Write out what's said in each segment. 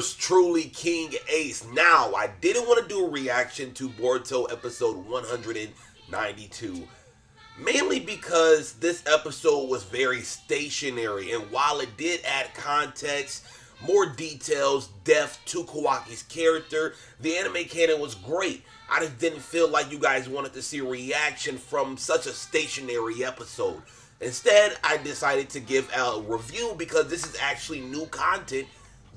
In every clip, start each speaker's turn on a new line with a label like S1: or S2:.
S1: Truly King Ace. Now, I didn't want to do a reaction to Boruto episode 192, mainly because this episode was very stationary, and while it did add context, more details, depth to Kawaki's character, the anime canon was great. I just didn't feel like you guys wanted to see a reaction from such a stationary episode. Instead, I decided to give a review because this is actually new content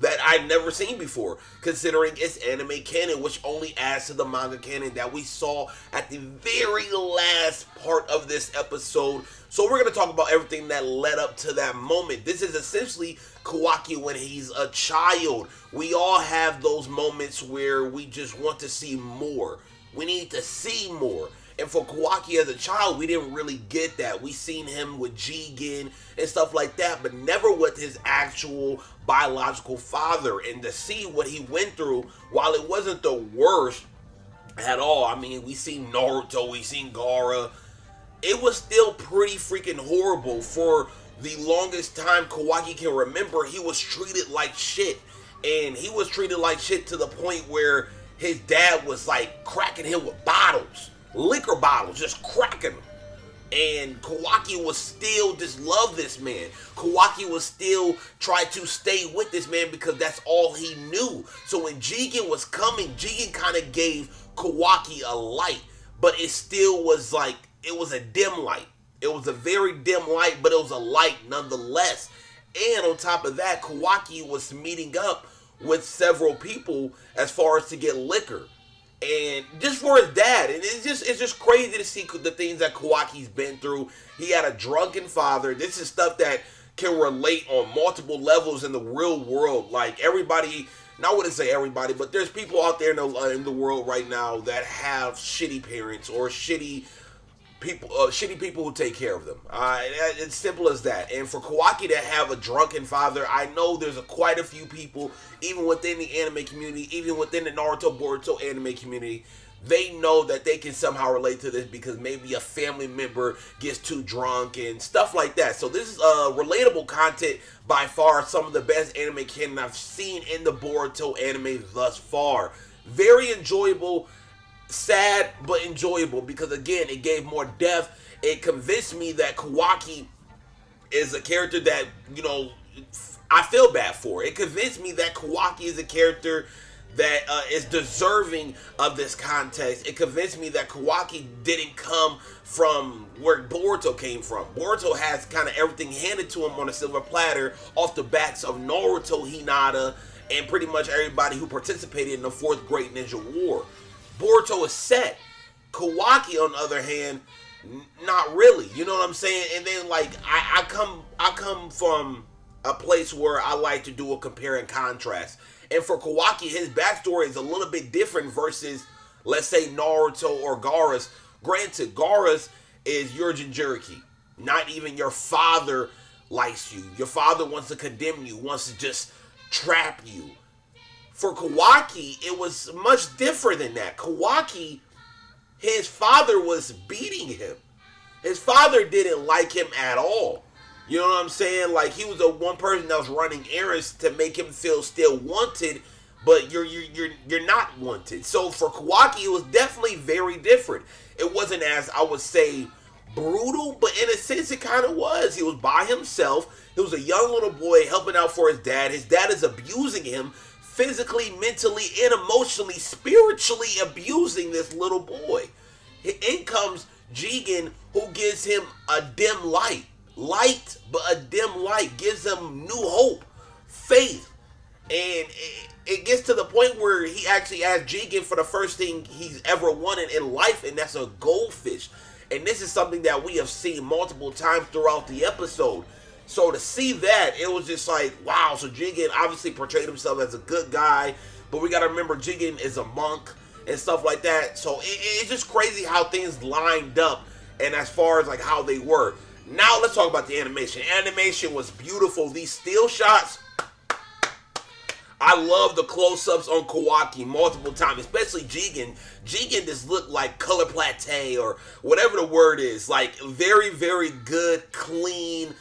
S1: that I've never seen before, considering it's anime canon, which only adds to the manga canon that we saw at the very last part of this episode. So we're going to talk about everything that led up to that moment. This is essentially Kawaki when he's a child. We all have those moments where we just want to see more. We need to see more. And for Kawaki as a child, we didn't really get that. We seen him with Jigen and stuff like that, but never with his actual biological father. And to see what he went through, while it wasn't the worst at all, I mean, we seen Naruto, we seen Gaara, it was still pretty freaking horrible. For the longest time Kawaki can remember, he was treated like shit. And he was treated like shit to the point where his dad was like cracking him with bottles. Liquor bottles, just cracking them. And Kawaki was still just love this man. Kawaki was still try to stay with this man because that's all he knew. So when Jigen was coming, Jigen kind of gave Kawaki a light, but it still was like, it was a dim light. It was a very dim light, but it was a light nonetheless. And on top of that, Kawaki was meeting up with several people as far as to get liquor. And just for his dad, and it's just crazy to see the things that Kawaki's been through. He had a drunken father. This is stuff that can relate on multiple levels in the real world. Like everybody, and I wouldn't say everybody, but there's people out there in the world right now that have shitty parents or shitty people who take care of them. It's simple as that. And for Kawaki to have a drunken father, I know there's quite a few people, even within the anime community, even within the Naruto, Boruto anime community, they know that they can somehow relate to this because maybe a family member gets too drunk and stuff like that. So this is relatable content, by far some of the best anime canon I've seen in the Boruto anime thus far. Very enjoyable. Sad but enjoyable because again it gave more depth. It convinced me that Kawaki is a character that, you know, I feel bad for. It convinced me that Kawaki is a character that is deserving of this context. It convinced me that Kawaki didn't come from where Boruto came from. Boruto has kind of everything handed to him on a silver platter off the backs of Naruto, Hinata, and pretty much everybody who participated in the Fourth Great Ninja War. Boruto is set. Kawaki, on the other hand, not really. You know what I'm saying? And then like I come from a place where I like to do a compare and contrast. And for Kawaki, his backstory is a little bit different versus, let's say, Naruto or Gaara's. Granted, Gaara's is your Jinchuriki. Not even your father likes you. Your father wants to condemn you, wants to just trap you. For Kawaki, it was much different than that. Kawaki, his father was beating him. His father didn't like him at all. You know what I'm saying? Like, he was the one person that was running errands to make him feel still wanted, but you're not wanted. So for Kawaki, it was definitely very different. It wasn't, as I would say, brutal, but in a sense it kind of was. He was by himself. He was a young little boy helping out for his dad. His dad is abusing him, physically, mentally, and emotionally, spiritually abusing this little boy. In comes Jigen, who gives him a dim light. Light, but a dim light. Gives him new hope, faith. And it gets to the point where he actually asks Jigen for the first thing he's ever wanted in life, and that's a goldfish. And this is something that we have seen multiple times throughout the episode. So to see that, it was just like, wow. So Jigen obviously portrayed himself as a good guy, but we got to remember Jigen is a monk and stuff like that. So it's just crazy how things lined up, and as far as like how they were. Now let's talk about the animation. Animation was beautiful. These still shots, I love the close-ups on Kawaki multiple times, especially Jigen. Jigen just looked like color plate or whatever the word is. Like very, very good, clean,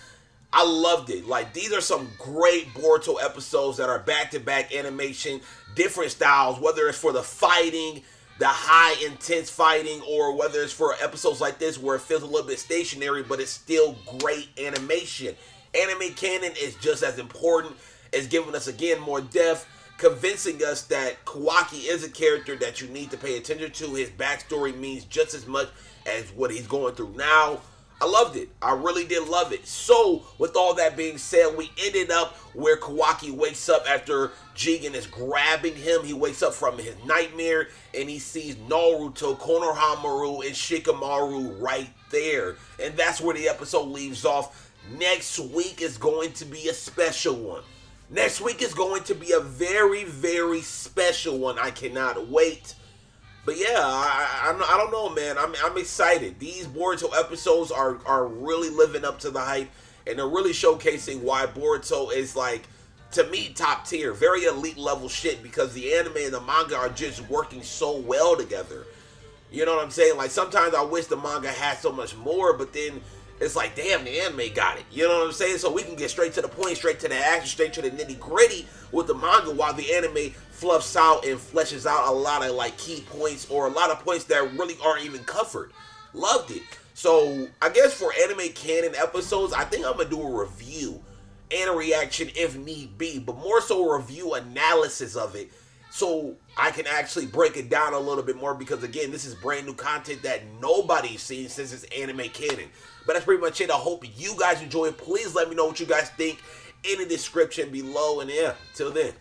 S1: I loved it. Like, these are some great Boruto episodes that are back-to-back animation, different styles, whether it's for the fighting, the high intense fighting, or whether it's for episodes like this where it feels a little bit stationary, but it's still great animation. Anime Canon is just as important as giving us, again, more depth, convincing us that Kawaki is a character that you need to pay attention to. His backstory means just as much as what he's going through now. I loved it. I really did love it. So, with all that being said, we ended up where Kawaki wakes up after Jigen is grabbing him. He wakes up from his nightmare and he sees Naruto, Konohamaru, and Shikamaru right there. And that's where the episode leaves off. Next week is going to be a special one. Next week is going to be a very, very special one. I cannot wait. But yeah, I don't know, man. I'm excited. These Boruto episodes are really living up to the hype, and they're really showcasing why Boruto is, like, to me, top tier. Very elite level shit, because the anime and the manga are just working so well together. You know what I'm saying? Like, sometimes I wish the manga had so much more, but then it's like, damn, the anime got it. You know what I'm saying? So we can get straight to the point, straight to the action, straight to the nitty gritty with the manga, while the anime fluffs out and fleshes out a lot of, like, key points, or a lot of points that really aren't even covered. Loved it. So I guess for Anime Canon episodes, I think I'm gonna do a review and a reaction if need be, but more so a review analysis of it, so I can actually break it down a little bit more, because again, this is brand new content that nobody's seen since it's Anime Canon. But that's pretty much it. I hope you guys enjoy it. Please let me know what you guys think in the description below. And yeah, till then.